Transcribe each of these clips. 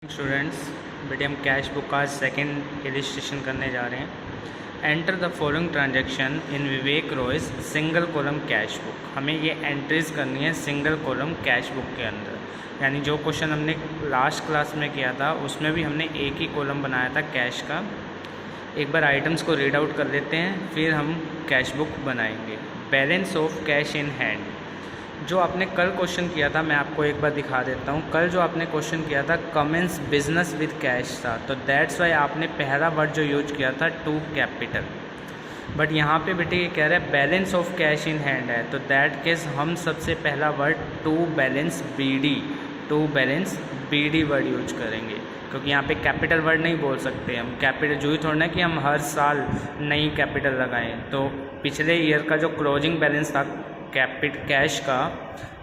Students, बेटे हम cash book का सेकंड इलिस्ट्रेशन करने जा रहे हैं। Enter the following transaction in Vivek Royce single column cash book. हमें ये एंट्रीज करनी है सिंगल कॉलम कैश बुक के अंदर। यानी जो क्वेश्चन हमने लास्ट क्लास में किया था उसमें भी हमने एक ही कॉलम बनाया था कैश का। एक बार आइटम्स को रीड आउट कर लेते हैं, फिर हम कैश बुक बनाएंगे। Balance of cash in hand. जो आपने कल क्वेश्चन किया था मैं आपको एक बार दिखा देता हूँ। कल जो आपने क्वेश्चन किया था कमेंस बिजनेस विद कैश था, तो दैट्स वाई आपने पहला वर्ड जो यूज किया था टू कैपिटल। बट यहाँ पे बेटे ये कह रहा है balance of cash in hand है, तो दैट केस हम सबसे पहला word to balance b d word use करेंगे, क्योंकि यहाँ पे कैपिटल वर्ड नहीं बोल सकते हम। कैपिटल जो ही थोड़ा ना कि हम हर साल नई कैपिटल लगाएं। तो पिछले ईयर का जो क्लोजिंग बैलेंस था कैश का,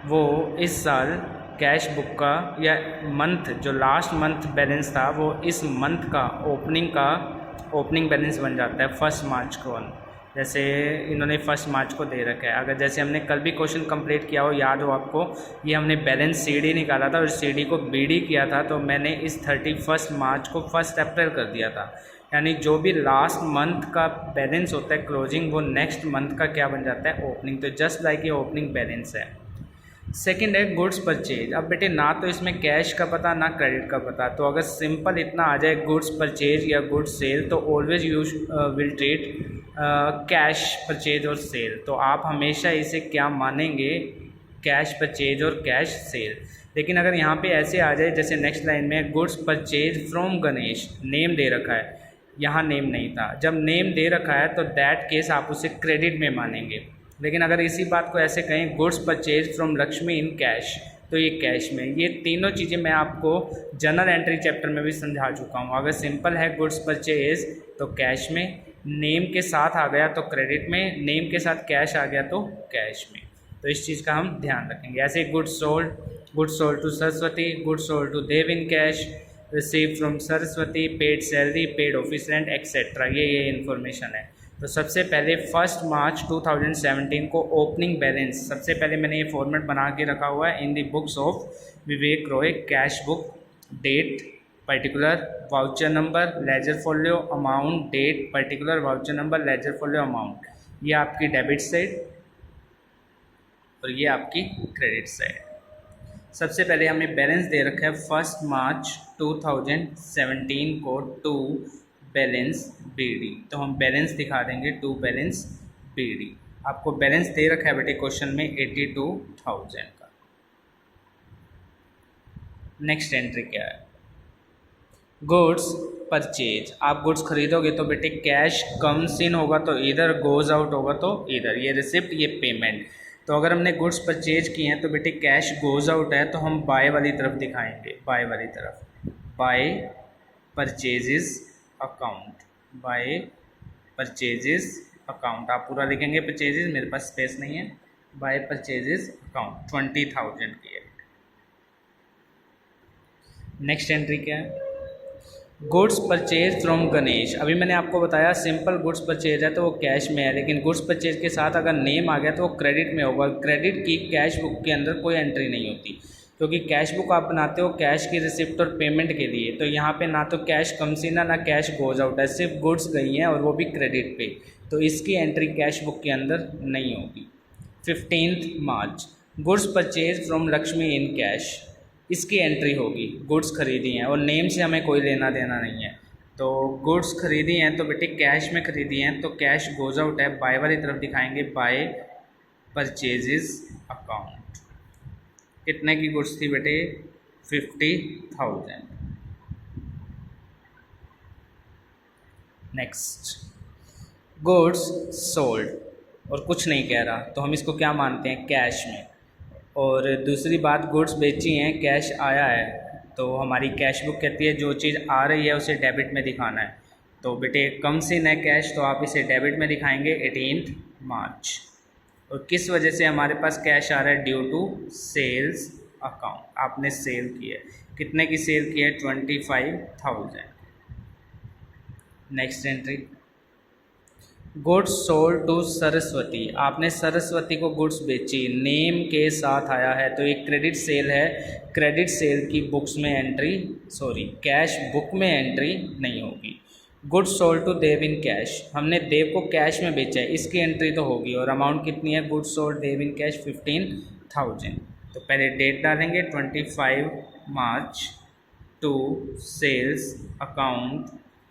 वो इस साल कैश बुक का या मंथ जो लास्ट मंथ बैलेंस था वो इस मंथ का ओपनिंग बैलेंस बन जाता है 1 मार्च को। जैसे इन्होंने 1 मार्च को दे रखा है। अगर जैसे हमने कल भी क्वेश्चन कंप्लीट किया हो, याद हो आपको, ये हमने बैलेंस सीडी निकाला था और सीडी को बीडी किया था, तो मैंने इस 31 मार्च को 1 अप्रैल कर दिया था। यानी जो भी लास्ट मंथ का बैलेंस होता है क्लोजिंग, वो नेक्स्ट मंथ का क्या बन जाता है, ओपनिंग। तो जस्ट लाइक ये ओपनिंग बैलेंस है। सेकंड है गुड्स परचेज। अब बेटे ना तो इसमें कैश का पता ना क्रेडिट का पता, तो अगर सिंपल इतना आ जाए गुड्स परचेज या गुड्स सेल, तो always use will treat cash purchase और सेल। तो आप हमेशा इसे क्या मानेंगे, कैश परचेज और कैश सेल। लेकिन अगर यहाँ पे ऐसे आ जाए जैसे नेक्स्ट लाइन में goods purchase from Ganesh, name दे रखा है, यहाँ नेम नहीं था। जब नेम दे रखा है तो दैट केस आप उसे क्रेडिट में मानेंगे। लेकिन अगर इसी बात को ऐसे कहें goods purchase from Lakshmi in cash, तो ये कैश में। ये तीनों चीज़ें मैं आपको जर्नल एंट्री चैप्टर में भी समझा चुका हूँ। अगर सिंपल है गुड्स परचेज तो कैश में, नेम के साथ आ गया तो क्रेडिट में, नेम के साथ कैश आ गया तो कैश में। तो इस चीज़ का हम ध्यान रखेंगे। ऐसे goods sold to Saraswati, goods sold to Dev in cash, receive from Saraswati, paid salary, paid office rent etcetera. ये इन्फॉर्मेशन है। तो सबसे पहले 1 मार्च 2017 को ओपनिंग बैलेंस, सबसे पहले मैंने ये फॉर्मेट बना के रखा हुआ है in the books of Vivek Roy. Cash book, date, particular, voucher number, ledger folio, amount, date, particular, voucher number, ledger folio, amount. ये आपकी डेबिट साइड और ये आपकी क्रेडिट साइड। सबसे पहले हमें बैलेंस दे रखा है 1 मार्च 2017 को टू बैलेंस बीडी, तो हम बैलेंस दिखा देंगे टू बैलेंस बीडी। आपको बैलेंस दे रखा है बेटे क्वेश्चन में 82,000 का। नेक्स्ट एंट्री क्या है, गुड्स परचेज। आप गुड्स खरीदोगे तो बेटे कैश कम्स इन होगा तो इधर, गोज आउट होगा तो इधर। ये रिसिप्ट, ये पेमेंट। तो अगर हमने गुड्स परचेज किए हैं तो बेटे कैश गोज आउट है, तो हम बाय वाली तरफ दिखाएंगे, बाय वाली तरफ। By purchases account, by purchases account. आप पूरा लिखेंगे परचेजेस, मेरे पास स्पेस नहीं है। बाय परचेजेस अकाउंट 20,000 की है। नेक्स्ट एंट्री क्या है, गुड्स परचेज फ्रॉम गणेश। अभी मैंने आपको बताया सिंपल गुड्स परचेज है तो वो कैश में है, लेकिन गुड्स परचेज के साथ अगर नेम आ गया तो वो क्रेडिट में होगा। क्रेडिट की कैश बुक के अंदर कोई एंट्री नहीं होती, क्योंकि कैश बुक आप बनाते हो कैश की रिसिप्ट और पेमेंट के लिए। तो यहाँ पे ना तो कैश कम्स इन ना कैश गोज आउट है, सिर्फ गुड्स गई हैं और वो भी क्रेडिट पे, तो इसकी एंट्री कैश बुक के अंदर नहीं होगी। 15 March goods purchase from Lakshmi in cash, इसकी एंट्री होगी। गुड्स खरीदी हैं और नेम से हमें कोई लेना देना नहीं है, तो गुड्स खरीदी हैं तो बेटे कैश में खरीदी हैं तो कैश गोज आउट है। बाय वाली तरफ दिखाएंगे, बाय परचेजेस अकाउंट। कितने की गुड्स थी बेटे, 50,000। नेक्स्ट गुड्स सोल्ड, और कुछ नहीं कह रहा तो हम इसको क्या मानते हैं, कैश में। और दूसरी बात, गुड्स बेची हैं, कैश आया है, तो हमारी कैश बुक कहती है जो चीज़ आ रही है उसे डेबिट में दिखाना है। तो बेटे कम्स इन है कैश, तो आप इसे डेबिट में दिखाएंगे 18 मार्च। और किस वजह से हमारे पास कैश आ रहा है, ड्यू टू सेल्स अकाउंट। आपने सेल की है, कितने की सेल की है, 25,000। Next entry goods sold to Saraswati, आपने सरस्वती को गुड्स बेची, नेम के साथ आया है तो एक क्रेडिट सेल है, क्रेडिट सेल की बुक्स में एंट्री, सॉरी कैश बुक में एंट्री नहीं होगी। Goods sold to Dev in cash, हमने देव को कैश में बेचा है, इसकी एंट्री तो होगी, और अमाउंट कितनी है, goods sold Dev in cash 15,000। तो पहले डेट डालेंगे 25 March to sales account,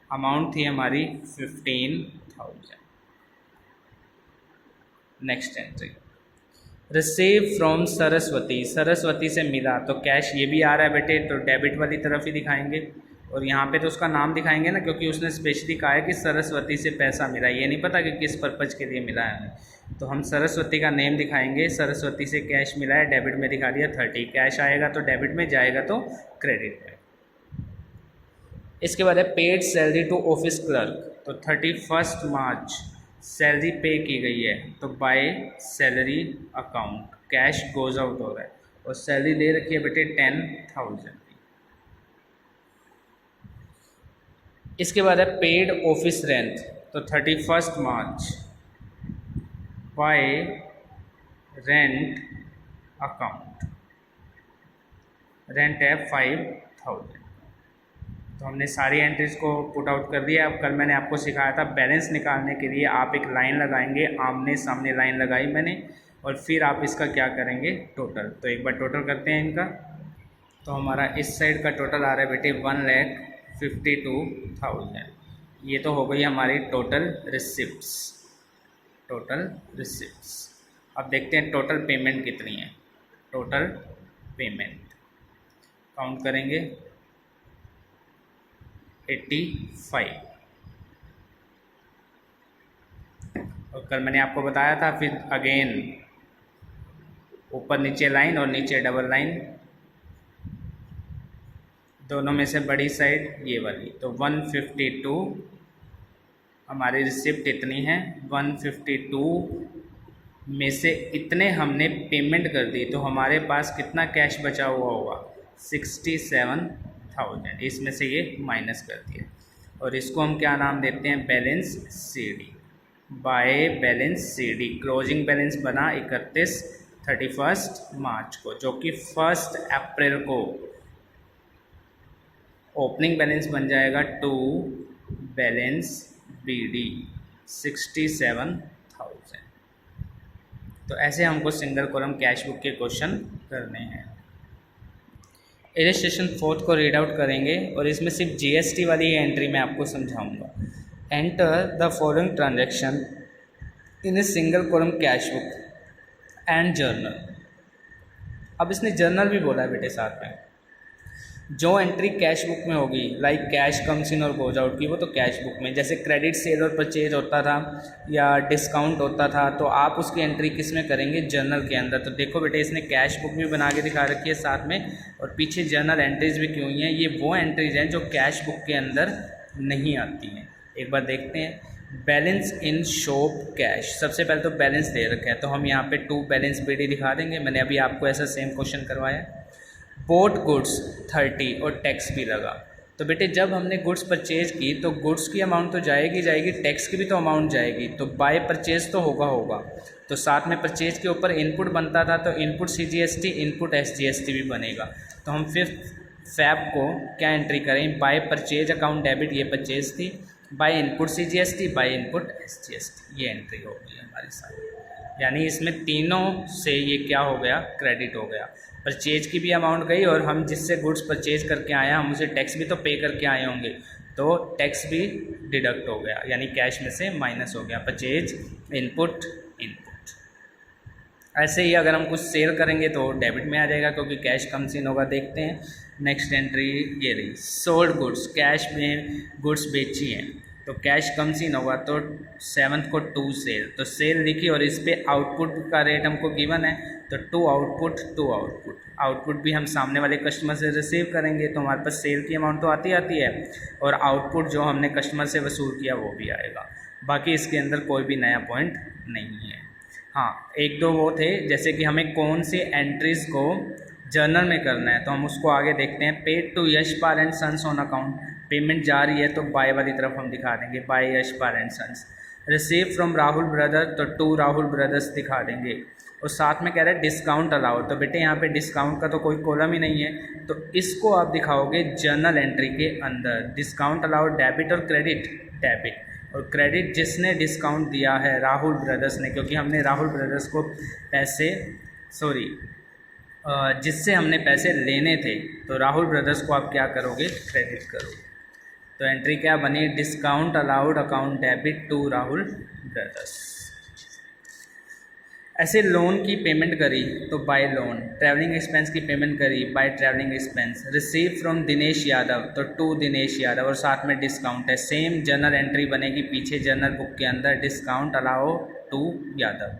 amount थी हमारी 15,000। Next entry, receive from Saraswati, Saraswati से मिला तो कैश ये भी आ रहा है बेटे, तो डेबिट वाली तरफ ही दिखाएंगे, और यहाँ पे तो उसका नाम दिखाएंगे ना, क्योंकि उसने स्पेशली कहा है कि सरस्वती से पैसा मिला, ये नहीं पता कि किस पर्पज़ के लिए मिला है, तो हम सरस्वती का नेम दिखाएंगे, सरस्वती से कैश मिला है, डेबिट में दिखा दिया 30, कैश आएगा तो डेबिट में, जाएगा तो क्रेडिट में। इसके बाद है paid salary to office clerk, तो 31 मार्च सैलरी पे की गई है, तो by salary account cash goes out हो रहा है, और सैलरी दे रखी है बेटे 10,000। इसके बाद है पेड ऑफिस रेंट, तो 31 मार्च बाय रेंट अकाउंट, रेंट है 5,000। तो हमने सारी एंट्रीज को पुट आउट कर दिया। अब कल मैंने आपको सिखाया था बैलेंस निकालने के लिए आप एक लाइन लगाएंगे, आमने सामने लाइन लगाई मैंने, और फिर आप इसका क्या करेंगे, टोटल। तो एक बार टोटल करते हैं इनका, तो हमारा इस साइड का टोटल आ रहा है बेटे 1,52,000। ये तो हो गई हमारी टोटल रिसिप्ट्स, टोटल रिसिप्ट्स। अब देखते हैं टोटल पेमेंट कितनी है, टोटल पेमेंट काउंट करेंगे 85, और कल मैंने आपको बताया था, फिर अगेन ऊपर नीचे लाइन और नीचे डबल लाइन, दोनों में से बड़ी साइड ये वाली, तो 152 हमारी रिसिप्ट इतनी है, 152 में से इतने हमने पेमेंट कर दी, तो हमारे पास कितना कैश बचा हुआ होगा, 67,000, इसमें से ये माइनस कर दिया, और इसको हम क्या नाम देते हैं, balance CD, by balance CD. Closing balance बना 31 मार्च को, जो कि 1 अप्रैल को ओपनिंग बैलेंस बन जाएगा टू बैलेंस बीडी 67,000। तो ऐसे हमको सिंगल कॉलम कैश बुक के क्वेश्चन करने हैं। इलस्ट्रेशन 4 को रीड आउट करेंगे, और इसमें सिर्फ जीएसटी वाली एंट्री मैं आपको समझाऊंगा। Enter the following transaction in a single column cash book and journal. अब इसने जर्नल भी बोला है बेटे साथ में, जो एंट्री कैश बुक में होगी, लाइक कैश कम्स इन और गोज आउट की, वो तो कैश बुक में, जैसे क्रेडिट सेल और परचेज होता था या डिस्काउंट होता था, तो आप उसकी एंट्री किस में करेंगे, जर्नल के अंदर। तो देखो बेटे इसने कैश बुक भी बना के दिखा रखी है साथ में, और पीछे जर्नल एंट्रीज भी क्यों हुई हैं, ये वो एंट्रीज हैं जो कैश बुक के अंदर नहीं आती हैं। एक बार देखते हैं, बैलेंस इन शॉप कैश, सबसे पहले तो बैलेंस दे रखा है, तो हम यहाँ पे टू बैलेंस बीडी दिखा देंगे, मैंने अभी आपको ऐसा सेम क्वेश्चन करवाया। बोट गुड्स 30 और टैक्स भी लगा, तो बेटे जब हमने गुड्स परचेज की तो गुड्स की अमाउंट तो जाएगी, टैक्स की भी तो अमाउंट जाएगी, तो बाय परचेज तो होगा, तो साथ में परचेज के ऊपर इनपुट बनता था, तो इनपुट सीजीएसटी इनपुट एसजीएसटी भी बनेगा। तो हम फिर फैब को क्या एंट्री करें, बाय परचेज अकाउंट डेबिट, ये परचेज थी, by input CGST by input SGST, ये एंट्री हो गई हमारे साथ। यानी इसमें तीनों से ये क्या हो गया, क्रेडिट हो गया। परचेज की भी अमाउंट गई, और हम जिससे गुड्स परचेज करके आए हैं हम उसे टैक्स भी तो पे करके आए होंगे, तो टैक्स भी डिडक्ट हो गया, यानी कैश में से माइनस हो गया। Purchase input input. ऐसे ही अगर हम कुछ सेल करेंगे तो डेबिट में आ जाएगा, क्योंकि कैश कम सीन होगा। देखते हैं नेक्स्ट एंट्री, ये रही सोल्ड गुड्स, कैश में गुड्स बेची हैं, तो कैश कम सीन होगा, तो 7 को 2 सेल, तो सेल लिखी, और इस पर आउटपुट का रेट हमको गिवन है, तो 2 आउटपुट, आउटपुट भी हम सामने वाले कस्टमर से रिसीव करेंगे, तो हमारे पास सेल की अमाउंट तो आती है, और आउटपुट जो हमने कस्टमर से वसूल किया वो भी आएगा। बाकी इसके अंदर कोई भी नया पॉइंट नहीं है। हाँ, एक दो वो थे, जैसे कि हमें कौन सी एंट्रीज़ को जर्नल में करना है, तो हम उसको आगे देखते हैं। Paid to Yashpal and sons on account, payment जा रही है तो बाय वाली तरफ हम दिखा देंगे, by Yashpal and sons. Receive from Rahul brother, तो टू राहुल ब्रदर्स दिखा देंगे। और साथ में कह रहा है डिस्काउंट अलाउड, तो बेटे यहाँ पे डिस्काउंट का तो कोई कॉलम ही नहीं है, तो इसको आप दिखाओगे जर्नल एंट्री के अंदर। डिस्काउंट अलाउड डेबिट और क्रेडिट, डेबिट, और क्रेडिट जिसने डिस्काउंट दिया है राहुल ब्रदर्स ने, क्योंकि हमने राहुल ब्रदर्स को पैसे जिससे हमने पैसे लेने थे, तो राहुल ब्रदर्स को आप क्या करोगे, क्रेडिट करोगे। तो एंट्री क्या बनी, discount allowed account debit to Rahul brothers. ऐसे लोन की पेमेंट करी तो बाय लोन, ट्रैवलिंग एक्सपेंस की पेमेंट करी by travelling expense, receive from Dinesh Yadav तो टू दिनेश यादव, और साथ में डिस्काउंट है। सेम जर्नल एंट्री बनेगी पीछे जर्नल बुक के अंदर, discount allow to Yadav.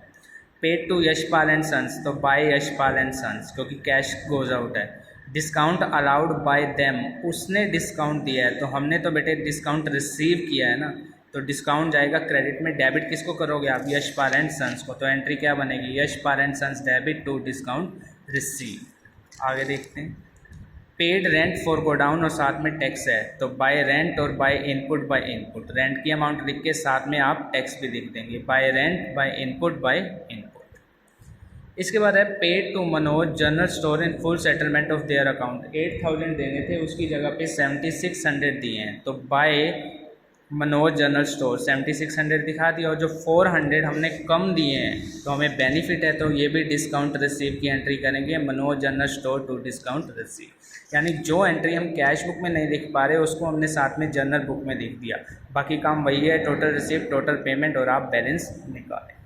Paid to Yashpal and sons तो बाय यशपाल एंड सन्स, क्योंकि कैश गोज आउट है। डिस्काउंट अलाउड बाय देम, उसने डिस्काउंट दिया है, तो हमने तो बेटे डिस्काउंट रिसीव किया है ना, तो डिस्काउंट जाएगा क्रेडिट में। डेबिट किसको करोगे आप, यशपाल एंड सन्स को, तो एंट्री क्या बनेगी, Yashpal and sons debit to discount receive. आगे देखते हैं, पेड रेंट फॉर गोडाउन और साथ में टैक्स है, तो बाय रेंट और by input, by input rent की अमाउंट लिख के साथ में आप टैक्स भी लिख देंगे, by rent by input by input. इसके बाद है paid to Manoj general store in full settlement of their account, 8000 देने थे उसकी जगह पे 7600 दिए हैं, तो बाय मनोज जनरल स्टोर 7600 दिखा दिया, और जो 400 हमने कम दिए हैं तो हमें बेनिफिट है, तो ये भी डिस्काउंट रिसीव की एंट्री करेंगे, Manoj general store to discount receive. यानी जो एंट्री हम कैश बुक में नहीं लिख पा रहे उसको हमने साथ में जर्नल बुक में लिख दिया, बाकी काम वही है, टोटल रिसीव, टोटल पेमेंट, और आप बैलेंस निकालें।